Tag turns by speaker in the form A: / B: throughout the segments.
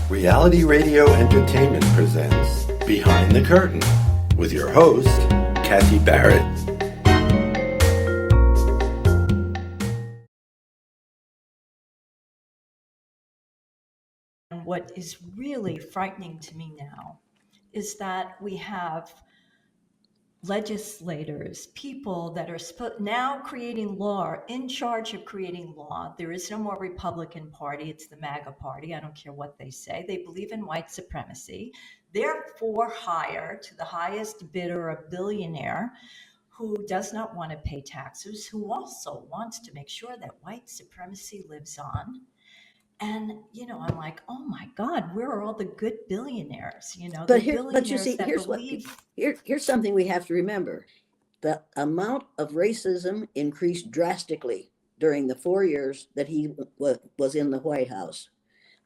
A: Reality Radio Entertainment presents Behind the Curtain with your host, Kathy Barrett.
B: And what is really frightening to me now is that we have legislators, people that are now creating law, are in charge of creating law. There is no more Republican Party, it's the MAGA Party. I don't care what they say. They believe in white supremacy. Therefore, hire to the highest bidder, a billionaire who does not want to pay taxes, who also wants to make sure that white supremacy lives on. And, I'm like, oh my God, where are all the good billionaires?
C: But
B: The
C: you see,
B: billionaires that believe.
C: here's something we have to remember. The amount of racism increased drastically during the 4 years that he was in the White House.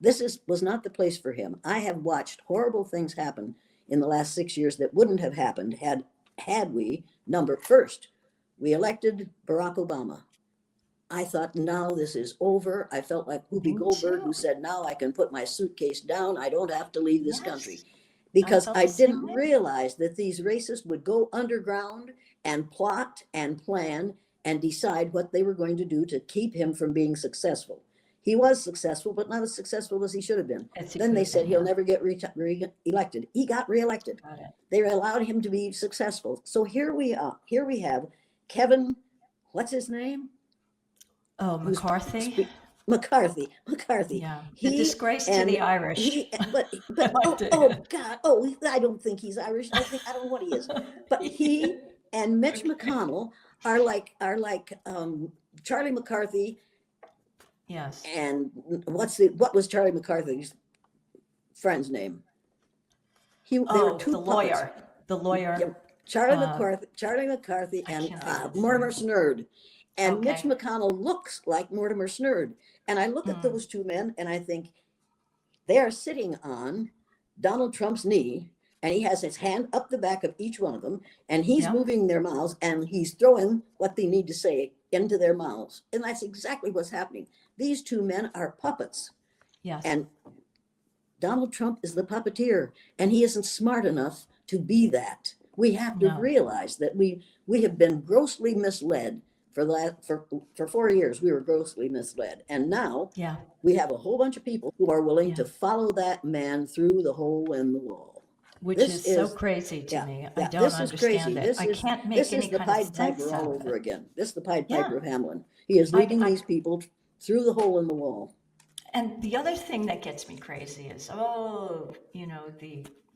C: Was not the place for him. I have watched horrible things happen in the last 6 years that wouldn't have happened had we, first, we elected Barack Obama. I thought, now this is over. I felt like Whoopi Goldberg, who said, now I can put my suitcase down. I don't have to leave this country. Because I didn't realize that these racists would go underground and plot and plan and decide what they were going to do to keep him from being successful. He was successful, but not as successful as he should have been. Then they said he'll never get re-elected. He got reelected. They allowed him to be successful. So here we are. Here we have Kevin, what's his name?
B: Oh, McCarthy.
C: McCarthy.
B: Yeah, the disgrace to the Irish.
C: God! Oh, I don't think he's Irish. I don't know what he is. But he and Mitch McConnell are like Charlie McCarthy.
B: Yes.
C: And what was Charlie McCarthy's friend's name? They were two
B: the lawyer. The lawyer.
C: Yeah, Charlie McCarthy, and Mortimer Snerd. And Mitch McConnell looks like Mortimer Snerd. And I look at those two men and I think they are sitting on Donald Trump's knee, and he has his hand up the back of each one of them, and he's moving their mouths, and he's throwing what they need to say into their mouths. And that's exactly what's happening. These two men are puppets.
B: Yes.
C: And Donald Trump is the puppeteer, and he isn't smart enough to be that. We have to realize that we have been grossly misled. For 4 years, we were grossly misled. And now we have a whole bunch of people who are willing to follow that man through the hole in the wall.
B: Which is so crazy to me. I don't understand it. I can't make any kind of sense
C: Pied Piper all over again. This is the Pied Piper of Hamlin. He is leading these people through the hole in the wall.
B: And the other thing that gets me crazy is,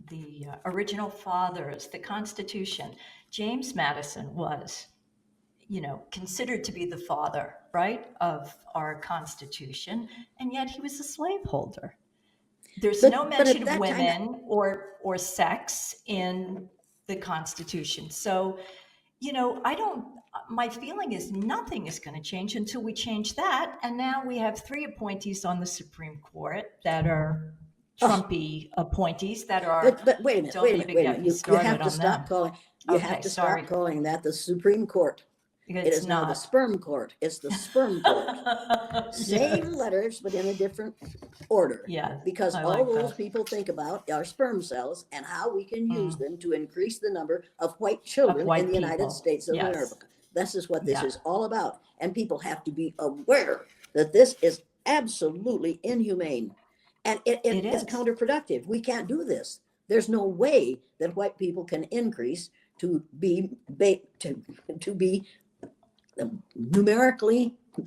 B: the original fathers, the Constitution. James Madison was considered to be the father, right, of our Constitution, and yet he was a slaveholder. There's no mention of women or sex in the Constitution. So, my feeling is nothing is going to change until we change that. And now we have 3 appointees on the Supreme Court that are Trumpy appointees that are.
C: But wait a minute. You have to stop calling. You have to stop calling that the Supreme Court. It is not the sperm court. It's the sperm court. Same letters, but in a different order.
B: Yeah.
C: Because all those people think about are sperm cells and how we can use them to increase the number of white children in the United States of America. This is what this is all about. And people have to be aware that this is absolutely inhumane. And it is counterproductive. We can't do this. There's no way that white people can increase to be the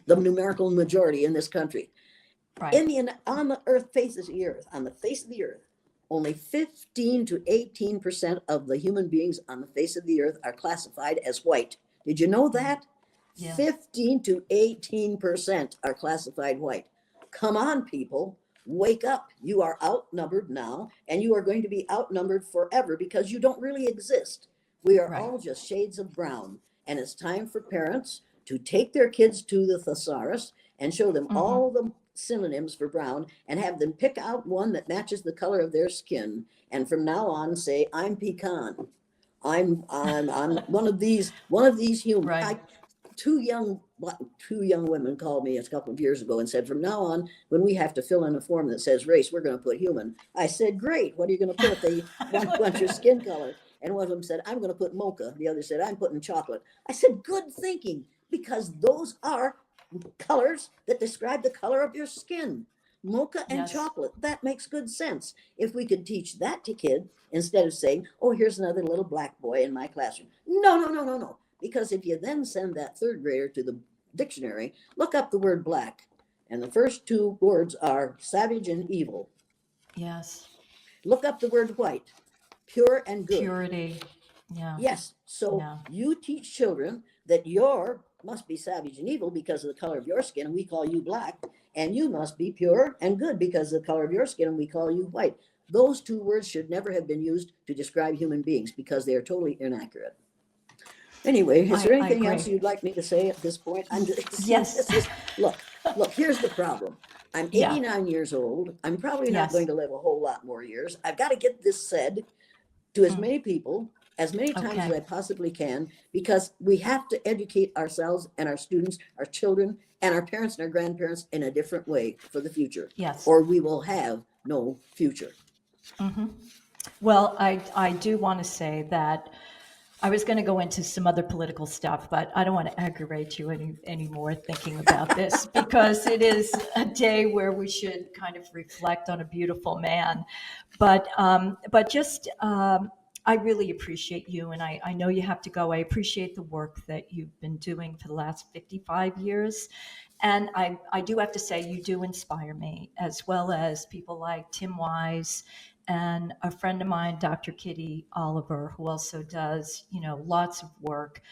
C: numerical majority in this country.
B: Right.
C: On the face of the earth, only 15 to 18% of the human beings on the face of the earth are classified as white. Did you know that?
B: Yeah.
C: 15 to 18% are classified white. Come on, people, wake up. You are outnumbered now, and you are going to be outnumbered forever because you don't really exist. We are all just shades of brown. And it's time for parents to take their kids to the thesaurus and show them all the synonyms for brown and have them pick out one that matches the color of their skin. And from now on, say, I'm pecan. I'm one of these humans.
B: Right.
C: 2 young two young women called me a couple of years ago and said, from now on, when we have to fill in a form that says race, we're going to put human. I said, great. What are you going to put? They want your skin color. And one of them said, I'm going to put mocha. The other said, I'm putting chocolate. I said, good thinking, because those are colors that describe the color of your skin. Mocha and
B: Yes.
C: chocolate. That makes good sense. If we could teach that to kids instead of saying, oh, here's another little black boy in my classroom. No. Because if you then send that third grader to the dictionary, look up the word black. And the first two words are savage and evil.
B: Yes.
C: Look up the word white, pure and good.
B: Purity. Yeah.
C: Yes. So
B: Yeah.
C: you teach children that your must be savage and evil because of the color of your skin, and we call you black, and you must be pure and good because of the color of your skin, and we call you white. Those two words should never have been used to describe human beings because they are totally inaccurate. Anyway, is there
B: I
C: anything
B: agree.
C: else you'd like me to say at this point? I'm just,
B: Yes.
C: look, here's the problem. I'm
B: Yeah.
C: 89 years old. I'm probably not
B: Yes.
C: going to live a whole lot more years. I've got to get this said to as many people, as many times as
B: Okay.
C: I possibly can, because we have to educate ourselves and our students, our children, and our parents and our grandparents in a different way for the future,
B: Yes.
C: or we will have no future.
B: Well, I do want to say that I was going to go into some other political stuff, but I don't want to aggravate you anymore thinking about this because it is a day where we should kind of reflect on a beautiful man. But just I really appreciate you, and I know you have to go. I appreciate the work that you've been doing for the last 55 years. And I do have to say, you do inspire me, as well as people like Tim Wise and a friend of mine, Dr. Kitty Oliver, who also does, lots of work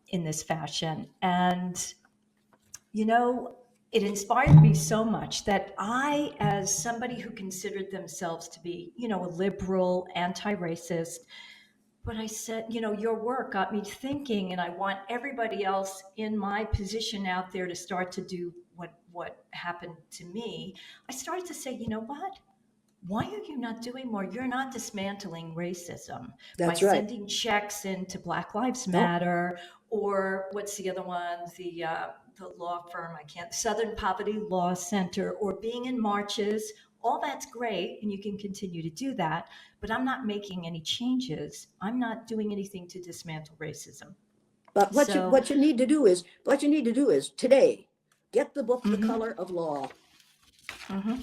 B: in this fashion. And, it inspired me so much that I, as somebody who considered themselves to be, a liberal, anti-racist, but I said, your work got me thinking, and I want everybody else in my position out there to start to do what happened to me. I started to say, you know what? Why are you not doing more? You're not dismantling racism by
C: That's right.
B: sending checks into Black Lives
C: No,
B: Matter, or what's the other one? The law firm, I can't, Southern Poverty Law Center, or being in marches. All that's great, and you can continue to do that. But I'm not making any changes. I'm not doing anything to dismantle racism.
C: but
B: So,
C: what you need to do is today get the book The Color of Law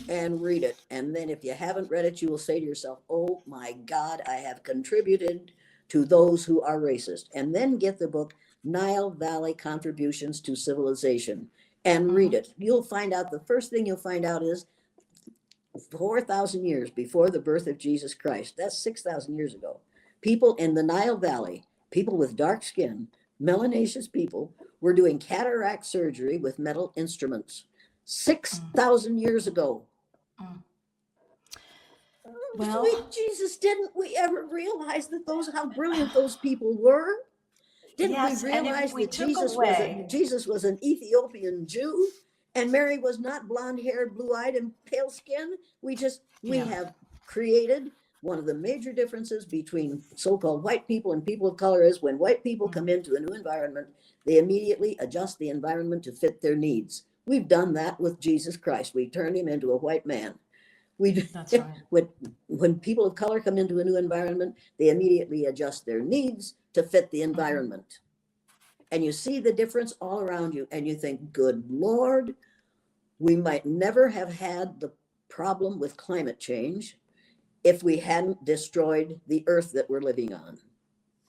C: and read it. And then if you haven't read it, you will say to yourself, oh my God, I have contributed to those who are racist. And then get the book Nile Valley Contributions to Civilization and read it. You'll find out, the first thing you'll find out is 4,000 years before the birth of Jesus Christ, that's 6,000 years ago, people in the Nile Valley, people with dark skin, melanaceous people, were doing cataract surgery with metal instruments 6,000 years ago.
B: well,
C: Sweet Jesus, didn't we ever realize that how brilliant those people were? Didn't
B: yes,
C: we
B: and
C: realize
B: if we
C: that
B: took away,
C: Jesus was an Ethiopian Jew and Mary was not blonde haired, blue eyed, and pale skinned? We
B: yeah,
C: have created one of the major differences between so-called white people and people of color is when white people come into a new environment, they immediately adjust the environment to fit their needs. We've done that with Jesus Christ. We turned him into a white man.
B: that's right.
C: When people of color come into a new environment, they immediately adjust their needs to fit the environment. And you see the difference all around you, and you think, good Lord, we might never have had the problem with climate change if we hadn't destroyed the earth that we're living on.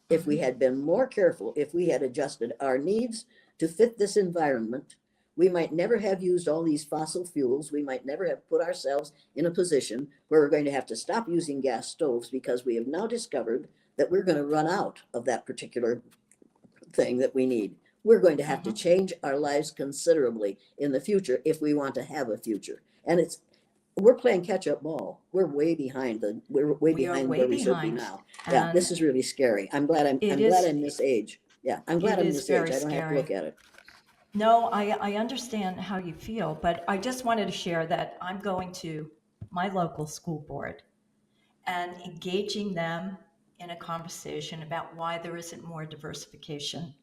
C: If we had been more careful, if we had adjusted our needs to fit this environment, we might never have used all these fossil fuels. We might never have put ourselves in a position where we're going to have to stop using gas stoves because we have now discovered that we're going to run out of that particular thing that we need. We're going to have to change our lives considerably in the future if we want to have a future. And we're playing catch up ball. We're way behind
B: We are
C: where
B: way
C: we should be
B: behind,
C: now. Yeah,
B: and
C: this is really scary. I'm glad I'm this age. Yeah, I'm glad
B: it
C: I'm
B: is
C: this age.
B: very
C: I don't have to
B: scary.
C: look at it.
B: No, I understand how you feel, but I just wanted to share that I'm going to my local school board and engaging them in a conversation about why there isn't more diversification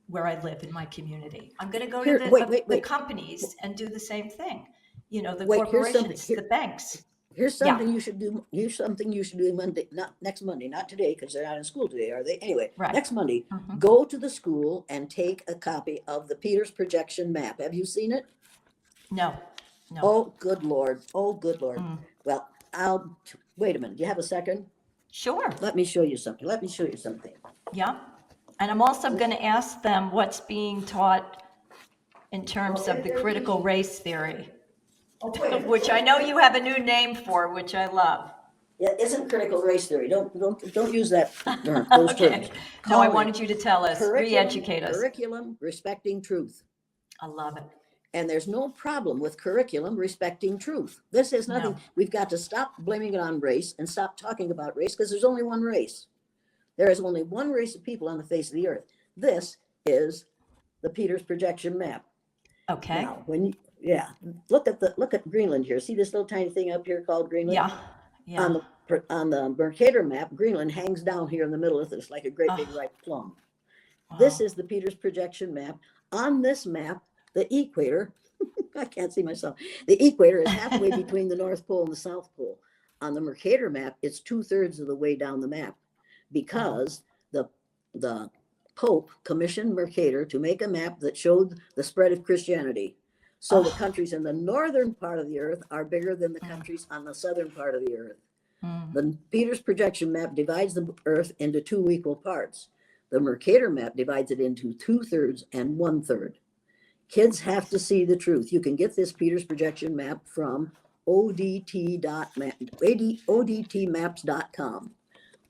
B: where I live in my community. I'm going to go
C: Here,
B: to the
C: wait.
B: companies and do the same thing. You know, the
C: Wait, here's something.
B: corporations, the banks.
C: Here's
B: Yeah.
C: something you should do. Here's something you should do Monday, not next Monday, not today, because they're not in school today, are they? Anyway,
B: Right.
C: next Monday,
B: Mhm.
C: go to the school and take a copy of the Peters projection map. Have you seen it?
B: No, no.
C: Oh, good Lord. Oh, good Lord.
B: Mm.
C: Well, wait a minute. Do you have a second?
B: Sure.
C: Let me show you something. Let me show you something.
B: Yeah. And I'm also going to ask them what's being taught in terms of the critical race theory, which I know you have a new name for, which I love.
C: Yeah, it isn't critical race theory. Don't use that those
B: Okay.
C: terms.
B: No, I
C: Call it
B: wanted you to tell us, re-educate us.
C: curriculum respecting truth.
B: I love it.
C: And there's no problem with curriculum respecting truth. This is nothing.
B: No.
C: We've got to stop blaming it on race and stop talking about race, because there's only one race. There is only one race of people on the face of the earth. This is the Peters projection map.
B: Okay.
C: Now, look at Greenland here. See this little tiny thing up here called Greenland?
B: Yeah. Yeah.
C: On the Mercator map, Greenland hangs down here in the middle of this like a great big ripe plum.
B: Wow.
C: This is the Peters projection map. On this map, the equator, I can't see myself. The equator is halfway between the North Pole and the South Pole. On the Mercator map, it's 2/3 of the way down the map, because the Pope commissioned Mercator to make a map that showed the spread of Christianity. So the countries in the northern part of the earth are bigger than the countries on the southern part of the earth. The Peters projection map divides the earth into 2 equal parts. The Mercator map divides it into 2/3 and 1/3. Kids have to see the truth. You can get this Peters projection map from odtmaps.com.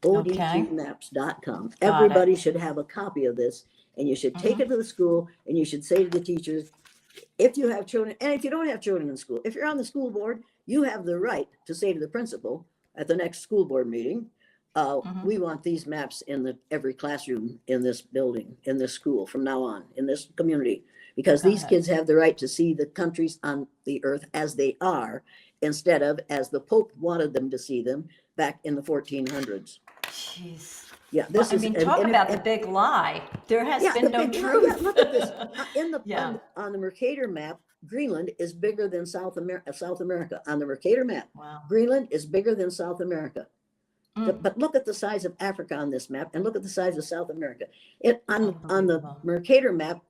C: odtmaps.com. Everybody should have a copy of this, and you should take it to the school, and you should say to the teachers, if you have children, and if you don't have children in school, if you're on the school board, you have the right to say to the principal at the next school board meeting, we want these maps in every classroom in this building, in this school from now on, in this community, because these kids have the right to see the countries on the earth as they are, instead of as the Pope wanted them to see them back in the 1400s.
B: Jeez.
C: Yeah,
B: talk about the big lie. There has been no truth.
C: Look at this. On the Mercator map, Greenland is bigger than South America. On the Mercator map,
B: Wow.
C: Greenland is bigger than South America. But look at the size of Africa on this map, and look at the size of South America. On the Mercator map,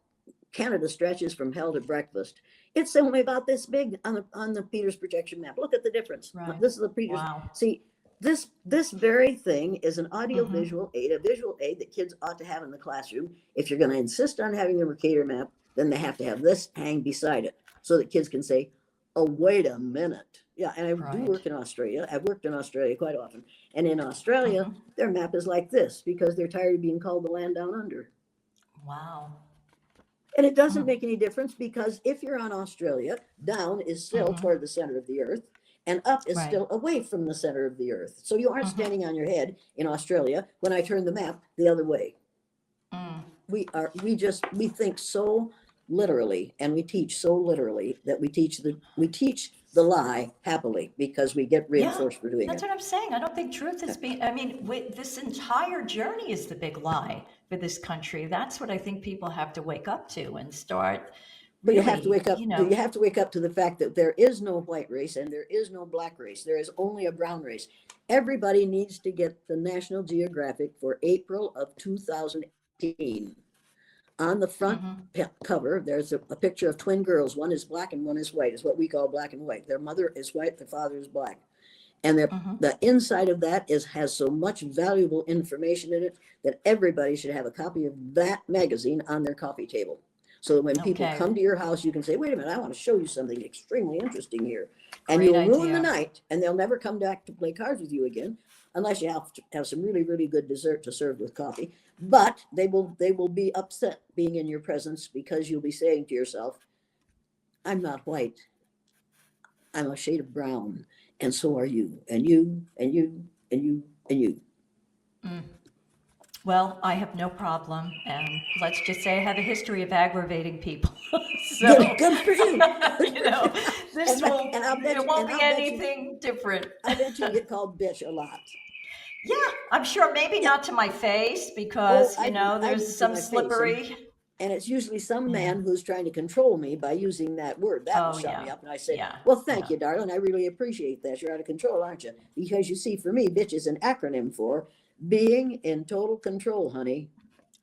C: Canada stretches from hell to breakfast. It's only about this big on the Peters projection map. Look at the difference.
B: Right.
C: This is the Peters.
B: Wow.
C: See, this very thing is an audio-visual aid, a visual aid that kids ought to have in the classroom. If you're going to insist on having the Mercator map, then they have to have this hang beside it, so that kids can say, oh, wait a minute. Yeah, and I do work in Australia. I've worked in Australia quite often. And in Australia, their map is like this, because they're tired of being called the land down under.
B: Wow.
C: And it doesn't make any difference, because if you're on Australia, down is still toward the center of the earth, and up is still away from the center of the earth. So you aren't standing on your head in Australia when I turn the map the other way. We think so literally, and we teach so literally that we teach the lie happily, because we get reinforced for doing
B: That's
C: it.
B: what I'm saying. I don't think truth is being, this entire journey is the big lie for this country. That's what I think people have to wake up to and start.
C: But you have to wake up. You have to wake up to the fact that there is no white race and there is no black race. There is only a brown race. Everybody needs to get the National Geographic for April of 2018. On the front cover, there's a picture of twin girls. One is black and one is white. It's what we call black and white. Their mother is white, their father is black. And the inside of that has so much valuable information in it that everybody should have a copy of that magazine on their coffee table. So that when people come to your house, you can say, wait a minute, I want to show you something extremely interesting here. And you'll ruin the night, and they'll never come back to play cards with you again, unless you have to have some really, really good dessert to serve with coffee. But they will be upset being in your presence, because you'll be saying to yourself, I'm not white. I'm a shade of brown, and so are you, and you, and you, and you, and you.
B: Well, I have no problem, and let's just say I have a history of aggravating people. So
C: good for you.
B: There won't be anything different.
C: I bet you get called bitch a lot.
B: Yeah, I'm sure maybe
C: Yeah.
B: not to my face
C: Oh,
B: because,
C: I
B: there's
C: do to
B: some
C: my face, and
B: slippery.
C: it's usually some
B: Yeah.
C: man who's trying to control me by using that word. That will
B: Oh,
C: shut me
B: yeah.
C: up. And I say,
B: Yeah.
C: well, thank
B: Yeah.
C: you, darling. I really appreciate that. You're out of control, aren't you? Because you see, for me, bitch is an acronym for being in total control, honey.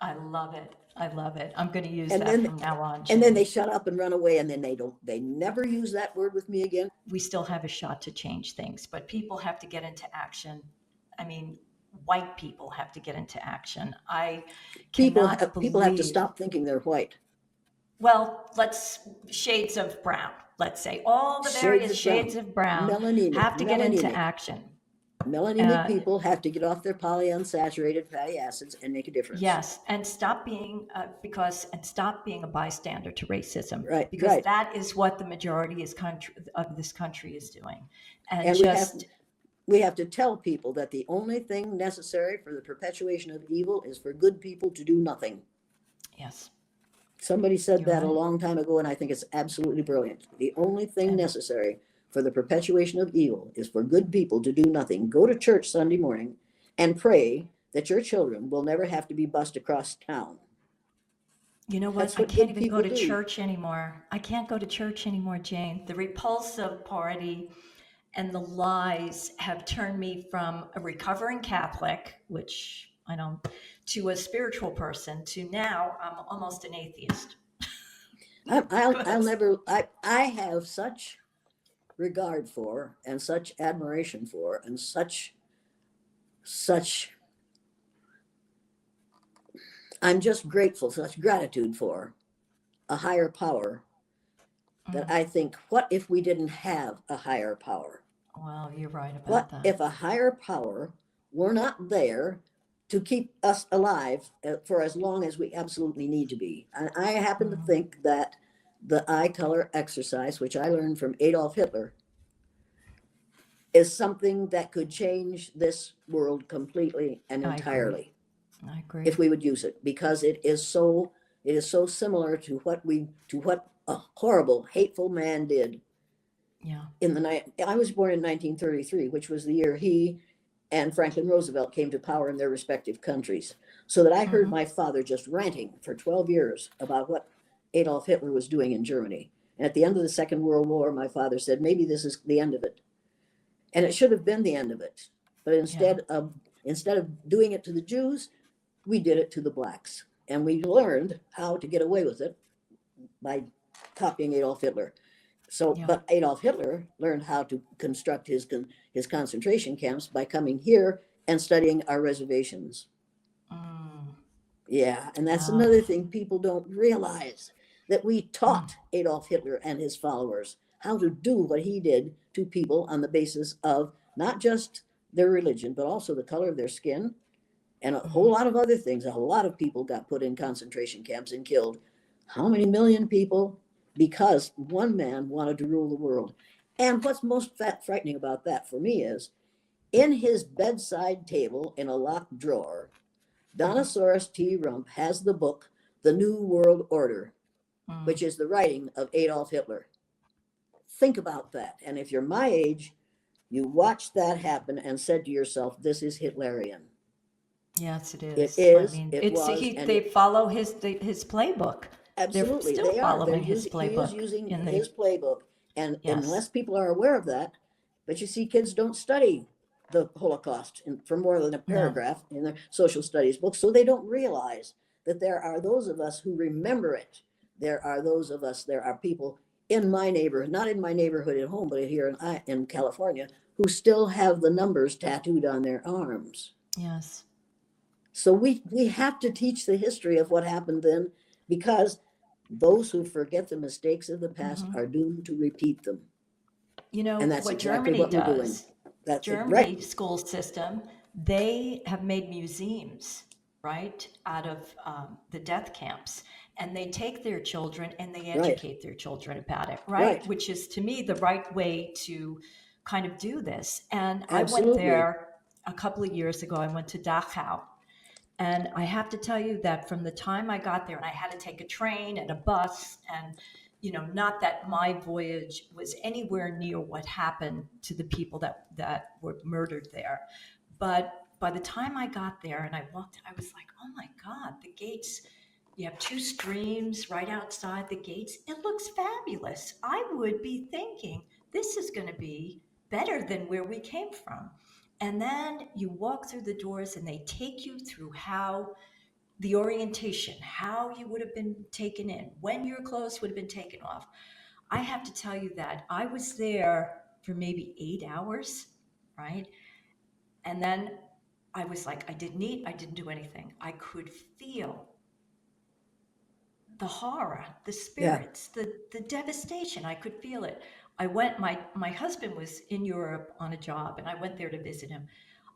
B: I love it. I love it. I'm going to use
C: And
B: that
C: then
B: from now on,
C: and then they
B: Jane.
C: shut up and run away, and then they never use that word with me again.
B: We still have a shot to change things, but people have to get into action. I mean, white people have to get into action. I cannot
C: People have to
B: believe,
C: stop thinking they're white.
B: well, let's shades of brown, let's say all the
C: Shades
B: various
C: of brown,
B: shades of brown
C: melanemic,
B: have to get into
C: melanemic.
B: action.
C: Melanemic
B: Uh,
C: people have to get off their polyunsaturated fatty acids and make a difference.
B: Yes, and stop being and stop being a bystander to racism,
C: Right,
B: because
C: right.
B: that is what the majority of this country is doing, and
C: And
B: just
C: we have to tell people that the only thing necessary for the perpetuation of evil is for good people to do nothing.
B: yes,
C: Somebody said
B: you're
C: that a
B: right,
C: long time ago, and I think it's absolutely brilliant. The only thing
B: and
C: necessary for the perpetuation of evil is for good people to do nothing. Go to church Sunday morning and pray that your children will never have to be bussed across town.
B: you know what?
C: That's
B: I
C: what
B: can't
C: good
B: even go
C: people
B: to
C: do.
B: church anymore. I can't go to church anymore, Jane. The repulsive party and the lies have turned me from a recovering Catholic, which I don't, to a spiritual person, to now I'm almost an atheist.
C: I'll
B: Because
C: never, I have such regard for and such admiration for and such, I'm just grateful, such gratitude for a higher power that I think, what if we didn't have a higher power?
B: well, you're right about
C: What
B: that.
C: if a higher power were not there to keep us alive for as long as we absolutely need to be? And I happen to think that the eye color exercise, which I learned from Adolf Hitler, is something that could change this world completely and
B: I agree.
C: entirely
B: I
C: if
B: agree.
C: we would use it, because it is so similar to what a horrible, hateful man did
B: Yeah.
C: in the night. I was born in 1933, which was the year he and Franklin Roosevelt came to power in their respective countries. So that I heard
B: Hmm.
C: my father just ranting for 12 years about what Adolf Hitler was doing in Germany. And at the end of the Second World War, my father said, maybe this is the end of it. And it should have been the end of it. But
B: Yeah.
C: instead of doing it to the Jews, we did it to the blacks. And we learned how to get away with it by copying Adolf Hitler. So,
B: Yeah.
C: but Adolf Hitler learned how to construct his concentration camps by coming here and studying our reservations.
B: Mm.
C: Yeah, and that's
B: Oh.
C: another thing people don't realize, that we
B: Mm.
C: taught Adolf Hitler and his followers how to do what he did to people on the basis of not just their religion, but also the color of their skin and a whole
B: Mhm.
C: lot of other things. A lot of people got put in concentration camps and killed. How many million people? Because one man wanted to rule the world. And what's most frightening about that for me is, in his bedside table in a locked drawer,
B: Mhm.
C: Donosaurus T. Rump has the book, The New World Order,
B: Mm.
C: which is the writing of Adolf Hitler. Think about that. And if you're my age, you watched that happen and said to yourself, this is Hitlerian.
B: Yes, it
C: It
B: is. I
C: is,
B: mean,
C: it
B: it's
C: was,
B: he.
C: and
B: They
C: it
B: follow his playbook. They're
C: absolutely
B: still
C: they are. They're
B: following his
C: using he is
B: playbook
C: using
B: in the
C: his playbook, and
B: yes.
C: unless people are aware of that, but you see, kids don't study the Holocaust for more than a
B: No.
C: paragraph in their social studies books, so they don't realize that there are those of us who remember it. There are people in my neighborhood, not in my neighborhood at home, but here in California, who still have the numbers tattooed on their arms.
B: Yes.
C: So we have to teach the history of what happened then, because those who forget the mistakes of the past
B: Hmm.
C: are doomed to repeat them.
B: You know
C: And that's
B: what
C: exactly
B: Germany
C: what we're doing.
B: does?
C: That's it, right?
B: Germany school system. They have made museums, right, out of the death camps, and they take their children and they
C: Right,
B: educate their children about it, right?
C: right.
B: Which is to me the right way to kind of do this. And I went
C: Absolutely.
B: there a couple of years ago. I went to Dachau. And I have to tell you that from the time I got there, and I had to take a train and a bus, and not that my voyage was anywhere near what happened to the people that were murdered there, but by the time I got there and I walked, I was like, oh my God, the gates, you have two streams right outside the gates. It looks fabulous. I would be thinking this is going to be better than where we came from. And then you walk through the doors and they take you through how the orientation, how you would have been taken in, when your clothes would have been taken off. I have to tell you that I was there for maybe 8 hours, right? And then I was like, I didn't eat, I didn't do anything. I could feel the horror, the
C: Yeah.
B: spirits, the devastation. I could feel it. I went, my husband was in Europe on a job and I went there to visit him.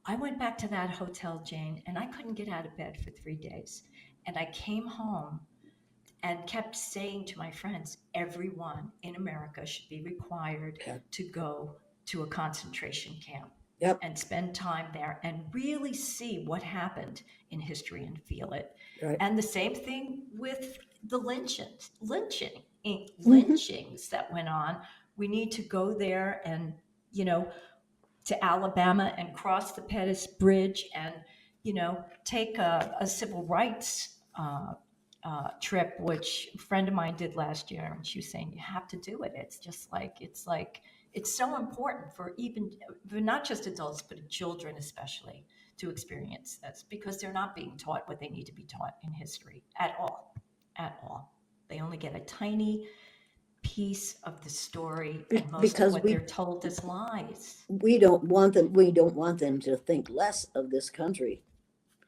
B: I went back to that hotel, Jane, and I couldn't get out of bed for 3 days. And I came home and kept saying to my friends, everyone in America should be required
C: Yeah.
B: to go to a concentration camp
C: Yep.
B: and spend time there and really see what happened in history and feel it.
C: Right.
B: And the same thing with the
C: Mhm.
B: lynchings that went on. We need to go there and, you know, to Alabama and cross the Pettus Bridge and, you know, take a civil rights trip, which a friend of mine did last year. And she was saying, you have to do it. It's so important for even, for not just adults, but children especially to experience this because they're not being taught what they need to be taught in history at all, at all. They only get a tiny piece of the story, and most of
C: Because
B: what they're told is lies.
C: we don't want them to think less of this country.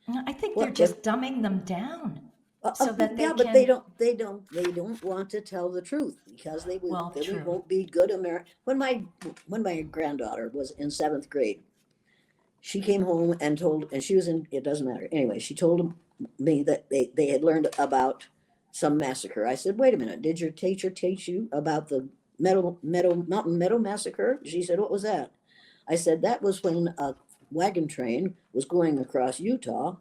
B: No, I think they're
C: What if
B: just dumbing them down so that they
C: yeah, but
B: can.
C: they don't want to tell the truth because
B: Well,
C: we
B: true.
C: won't be good American. When my granddaughter was in 7th grade, she came home and she was in, it doesn't matter. Anyway, she told me that they had learned about some massacre. I said, wait a minute, did your teacher teach you about the Mountain Meadow massacre? She said, what was that? I said, that was when a wagon train was going across Utah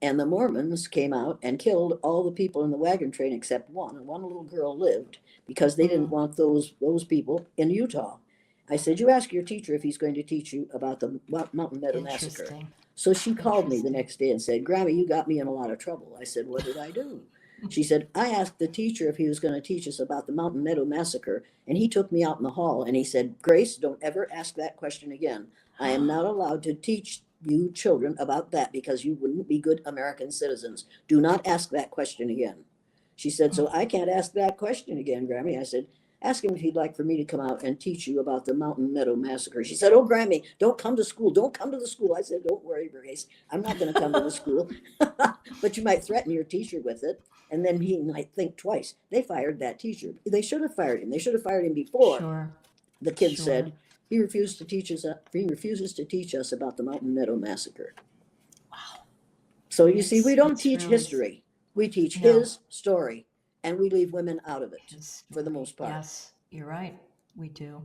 C: and the Mormons came out and killed all the people in the wagon train except one, and one little girl lived because they didn't want those people in Utah. I said, you ask your teacher if he's going to teach you about the Mountain Meadow massacre.
B: Interesting.
C: So she called me the
B: Interesting.
C: next day and said, Grammy, you got me in a lot of trouble. I said, what did I do? She said, I asked the teacher if he was going to teach us about the Mountain Meadow massacre, and he took me out in the hall and he said, Grace, don't ever ask that question again. I am not allowed to teach you children about that because you wouldn't be good American citizens. Do not ask that question again. She said, so I can't ask that question again, Grammy. I said, ask him if he'd like for me to come out and teach you about the Mountain Meadow massacre. She said, oh, Grammy, don't come to school. Don't come to the school. I said, don't worry, Grace. I'm not going to come to the school. But you might threaten your teacher with it. And then he might think twice. They fired that teacher. They should have fired him. They should have fired him before.
B: Sure.
C: The kid
B: Sure.
C: said, he refuses to teach us about the Mountain Meadow massacre.
B: Wow.
C: So you see, we don't
B: It's
C: teach
B: really-
C: history. We teach
B: No.
C: his story, and we leave women out of it
B: His
C: for the
B: story.
C: most part.
B: Yes, you're right. We do.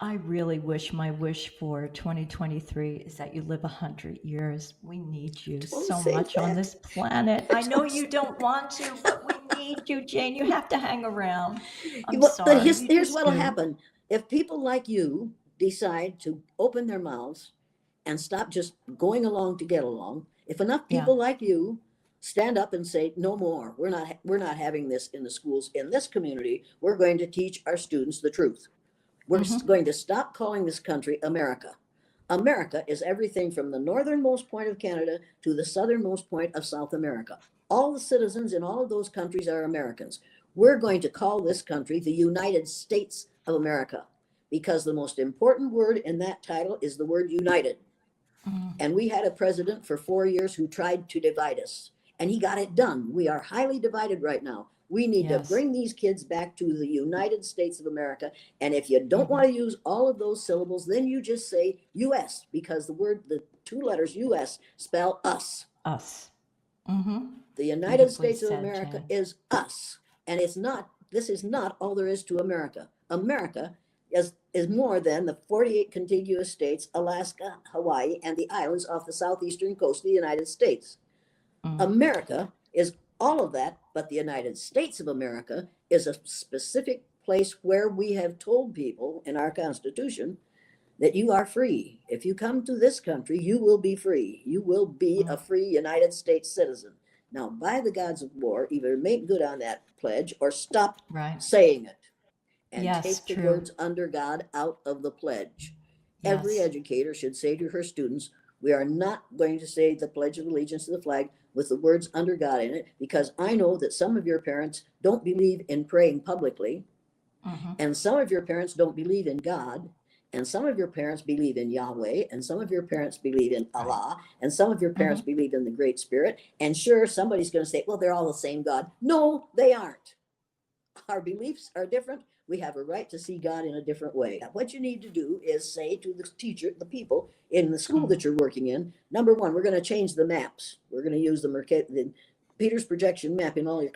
B: I really wish, my wish for 2023 is that you live 100 years. We need you
C: Don't
B: so
C: say
B: much on
C: that.
B: this planet. I know you don't want to, but we need you, Jane. You have to hang around. I'm
C: Well,
B: sorry. You
C: here's
B: just
C: what'll
B: do.
C: happen. If people like you decide to open their mouths and stop just going along to get along, if enough
B: Yeah.
C: people like you stand up and say, no more, we're not having this in the schools in this community, we're going to teach our students the truth. We're going to stop calling this country America. America is everything from the northernmost point of Canada to the southernmost point of South America. All the citizens in all of those countries are Americans. We're going to call this country the United States of America because the most important word in that title is the word united. And we had a president for 4 years who tried to divide us, and he got it done. We are highly divided right now. We need
B: Yes.
C: to bring these kids back to the United States of America. And if you don't want to use all of those syllables, then you just say US, because the 2 letters US spell us.
B: Us.
C: The United
B: Beautifully
C: States of
B: said,
C: America
B: Jane.
C: is us. And this is not all there is to America. America is more than the 48 contiguous states, Alaska, Hawaii, and the islands off the southeastern coast of the United States. America is all of that, but the United States of America is a specific place where we have told people in our Constitution that you are free. If you come to this country, you will be free. You will be a free United States citizen. Now, by the gods of war, either make good on that pledge or stop
B: Right.
C: saying it and
B: Yes,
C: take the
B: true.
C: words under God out of the pledge. Every
B: Yes.
C: educator should say to her students, we are not going to say the Pledge of Allegiance to the flag with the words under God in it, because I know that some of your parents don't believe in praying publicly, and some of your parents don't believe in God, and some of your parents believe in Yahweh, and some of your parents believe in Allah, and some of your parents believe in the Great Spirit. And sure, somebody's going to say, well, they're all the same God. No, they aren't. Our beliefs are different. We have a right to see God in a different way. What you need to do is say to the teacher, the people in the school that you're working in, number one, we're going to change the maps. We're going to use the Peter's projection map in all your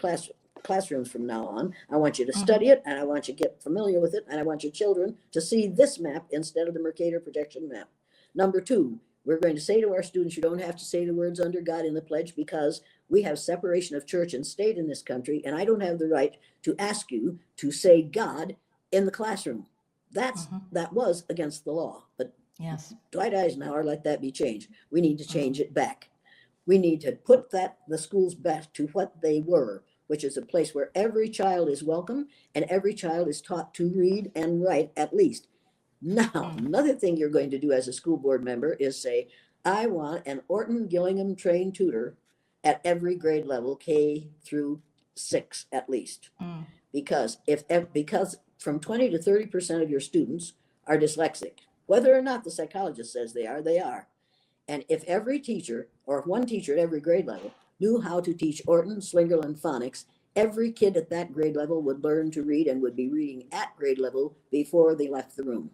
C: classrooms from now on. I want you to study it, and I want you to get familiar with it, and I want your children to see this map instead of the Mercator projection map. Number two, we're going to say to our students, you don't have to say the words under God in the pledge, because we have separation of church and state in this country, and I don't have the right to ask you to say God in the classroom. That was against the law. But
B: Yes.
C: Dwight Eisenhower let that be changed. We need to change it back. We need to put the schools back to what they were, which is a place where every child is welcome and every child is taught to read and write at least. Now, another thing you're going to do as a school board member is say, I want an Orton Gillingham trained tutor at every grade level, K through 6 at least. Because because from 20 to 30% of your students are dyslexic, whether or not the psychologist says they are, they are. And if every teacher, or if one teacher at every grade level, knew how to teach Orton, Slingerland phonics, every kid at that grade level would learn to read and would be reading at grade level before they left the room.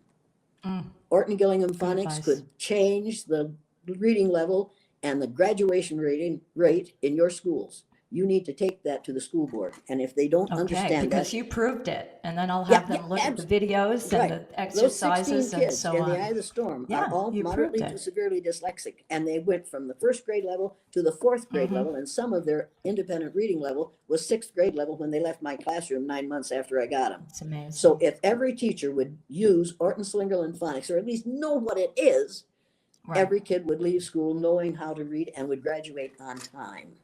C: Orton Gillingham phonics
B: advice.
C: could change the reading level and the graduation rate in your schools. You need to take that to the school board. And if they don't
B: Okay,
C: understand
B: because
C: that,
B: you proved it, and then I'll have them look at the videos and
C: right.
B: the
C: Those 16
B: exercises and
C: kids
B: so
C: in the eye
B: on.
C: of the storm
B: Yeah,
C: are all
B: you
C: moderately
B: proved
C: to
B: it.
C: severely dyslexic, and they went from the first grade level to the fourth grade level, and some of their independent reading level was sixth grade level when they left my classroom 9 months after I got them.
B: It's amazing.
C: So if every teacher would use Orton Slingerland phonics, or at least know what it is,
B: Right.
C: every kid would leave school knowing how to read and would graduate on time.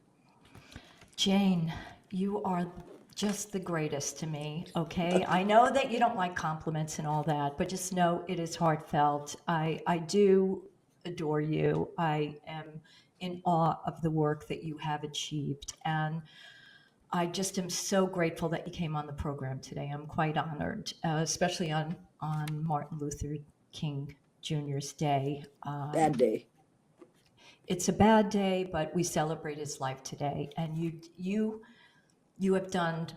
B: Jane, you are just the greatest to me, okay? I know that you don't like compliments and all that, but just know it is heartfelt. I do adore you. I am in awe of the work that you have achieved. And I just am so grateful that you came on the program today. I'm quite honored, especially on Martin Luther King Jr.'s Day.
C: Bad day.
B: It's a bad day, but we celebrate his life today. And you have done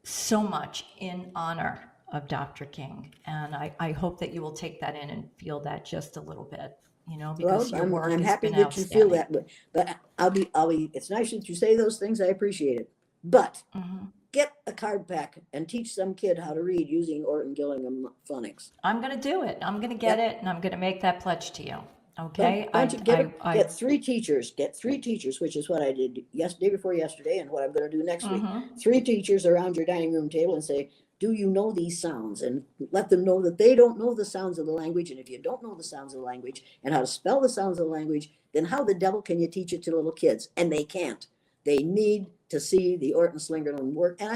B: so much in honor of Dr. King. And I hope that you will take that in and feel that just a little bit, because
C: Well,
B: your work
C: I'm
B: has
C: happy
B: been
C: that you feel
B: outstanding.
C: that, but it's nice that you say those things. I appreciate it. But get a card pack and teach some kid how to read using Orton Gillingham phonics.
B: I'm going to do it. I'm going to get it, and I'm going to make that pledge to you. Okay?
C: Why don't you get 3 teachers, which is what I did day before yesterday and what I'm going to do next week. 3 teachers around your dining room table and say, do you know these sounds? And let them know that they don't know the sounds of the language. And if you don't know the sounds of the language and how to spell the sounds of the language, then how the devil can you teach it to little kids? And they can't. They need to see the Orton Slingerland work. And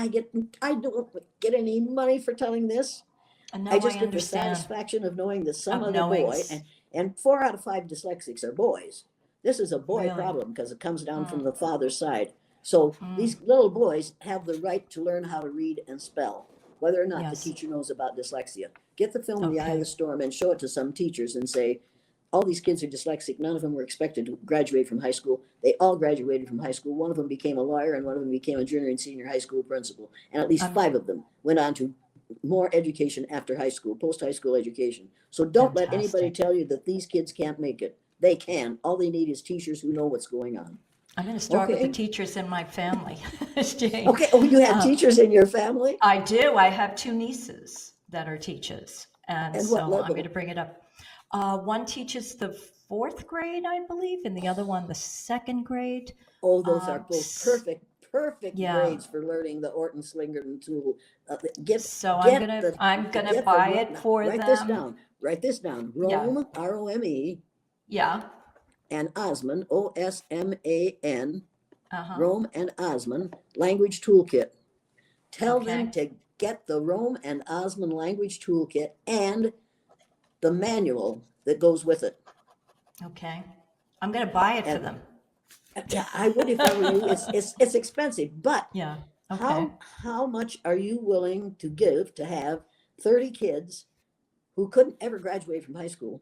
C: I don't get any money for telling this.
B: No,
C: I just
B: I
C: get the
B: understand.
C: satisfaction of knowing that some
B: Of
C: other
B: knowing
C: boy, and 4 out of 5 dyslexics are boys. This is a boy
B: Really?
C: problem because it comes down from the father's side. So these little boys have the right to learn how to read and spell, whether or not the
B: Yes.
C: teacher knows about dyslexia. Get the film The Eye of
B: Okay.
C: the Storm and show it to some teachers and say, all these kids are dyslexic. None of them were expected to graduate from high school. They all graduated from high school. One of them became a lawyer, and one of them became a junior and senior high school principal. And at least 5 of them went on to more education after high school, post-high school education. So don't let anybody
B: Fantastic.
C: tell you that these kids can't make it. They can. All they need is teachers who know what's going on.
B: I'm going to start with the
C: Okay.
B: teachers in my family. Jane.
C: Okay. Oh, you have teachers in your family?
B: I do. I have 2 nieces that are teachers. And
C: And
B: so
C: what
B: I'm
C: level?
B: going to bring it up. One teaches the 4th grade, I believe, and the other one the 2nd grade.
C: Oh, those are both perfect
B: Yeah.
C: grades for learning the Orton Slingerland tool.
B: So I'm gonna buy it for
C: Write this
B: them.
C: down. Write this down.
B: Yeah.
C: Rome, R-O-M-E,
B: Yeah.
C: and Osman, O-S-M-A-N,
B: Uh-huh.
C: Rome and Osman Language Toolkit. Tell them
B: Okay.
C: to get the Rome and Osman Language Toolkit and the manual that goes with it.
B: Okay. I'm going to buy it for
C: And
B: them.
C: yeah, I would if I were you. It's expensive, but
B: Yeah. Okay.
C: how much are you willing to give to have 30 kids who couldn't ever graduate from high school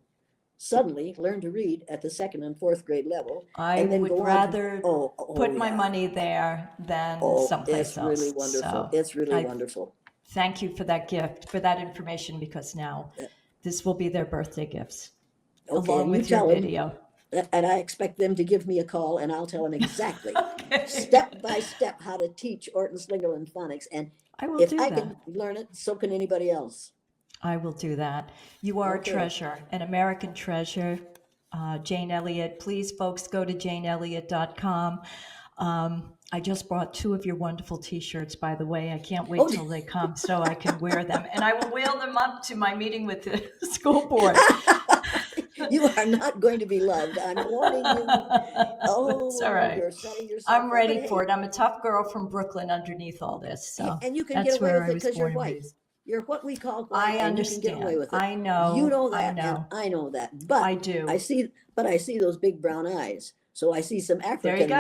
C: suddenly learn to read at the second and fourth grade level
B: I
C: and then
B: would
C: go on to
B: rather
C: oh
B: put my
C: yeah.
B: money there than
C: Oh,
B: someplace
C: it's really
B: else.
C: wonderful.
B: So
C: It's really
B: I
C: wonderful.
B: thank you for that gift, for that information, because now this will be their birthday gifts
C: Okay,
B: along
C: and you
B: with your
C: tell them,
B: video.
C: and I expect them to give me a call, and I'll tell them exactly,
B: Okay.
C: step by step, how to teach Orton Slingerland phonics. And
B: I will
C: if
B: do
C: I
B: that.
C: can learn it, so can anybody else.
B: I will do that. You are a
C: Okay.
B: treasure, an American treasure. Jane Elliott. Please, folks, go to janeelliott.com. I just bought 2 of your wonderful T-shirts, by the way. I can't wait
C: Oh,
B: till they come so I can wear them, and I will wheel them up to my meeting with the school board.
C: you are not going to be loved. I'm warning you.
B: That's
C: Oh,
B: all right.
C: you're setting yourself
B: I'm
C: up. But
B: ready
C: hey,
B: for it. I'm a tough girl from Brooklyn underneath all this, so
C: and you can get
B: that's
C: away
B: where
C: with
B: I
C: it
B: was
C: because you're
B: born and
C: white.
B: raised.
C: You're what we call
B: I
C: white, and you can get away
B: understand.
C: with it.
B: I
C: You
B: know.
C: know
B: I
C: that, and
B: know.
C: I know that. But
B: I do.
C: I see those big brown eyes. So I see some
B: There you
C: African
B: go.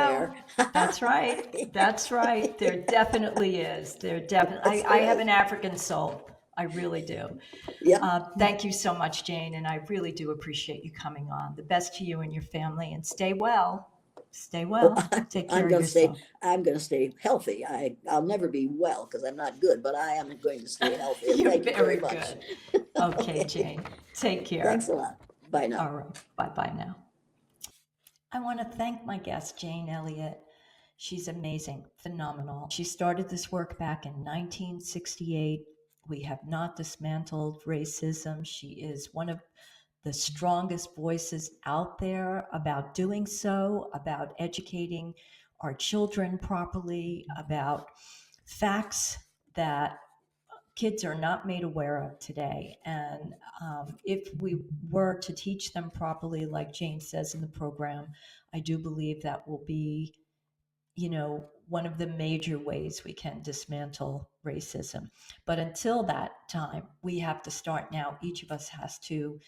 C: there.
B: That's right. That's right. There definitely is. There definitely.
C: Yes,
B: I
C: there
B: have
C: is.
B: an African soul. I really do.
C: Yep.
B: Thank you so much, Jane, and I really do appreciate you coming on. The best to you and your family, and stay well. Stay
C: Oh,
B: well. Take care
C: I'm
B: of
C: going to stay.
B: yourself.
C: I'm going to stay healthy. I'll never be well because I'm not good, but I am going to stay healthy. And
B: You're
C: thank you
B: very
C: very much.
B: good. Okay, Jane. Take
C: Thanks
B: care.
C: a lot. Bye now.
B: All right. Bye-bye now. I want to thank my guest, Jane Elliott. She's amazing, phenomenal. She started this work back in 1968. We have not dismantled racism. She is one of the strongest voices out there about doing so, about educating our children properly, about facts that kids are not made aware of today. And if we were to teach them properly, like Jane says in the program, I do believe that will be, one of the major ways we can dismantle racism. But until that time, we have to start now. Each of us has to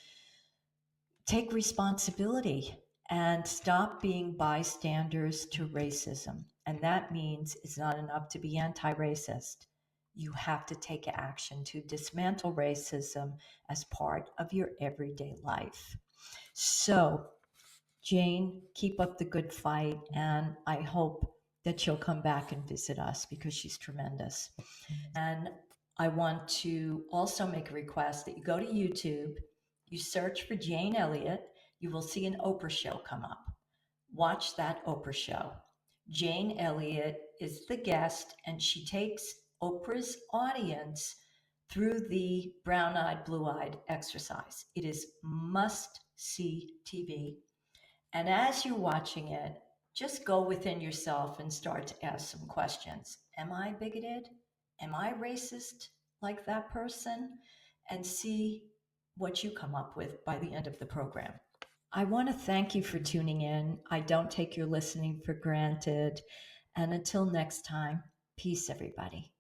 B: take responsibility and stop being bystanders to racism. And that means it's not enough to be anti racist. You have to take action to dismantle racism as part of your everyday life. So, Jane, keep up the good fight. And I hope that she'll come back and visit us because she's tremendous. And I want to also make a request that you go to YouTube, you search for Jane Elliott, you will see an Oprah show come up. Watch that Oprah show. Jane Elliott is the guest, and she takes Oprah's audience through the brown eyed, blue eyed exercise. It is must see TV. And as you're watching it, just go within yourself and start to ask some questions. Am I bigoted? Am I racist like that person? And see what you come up with by the end of the program. I want to thank you for tuning in. I don't take your listening for granted. And until next time, peace, everybody.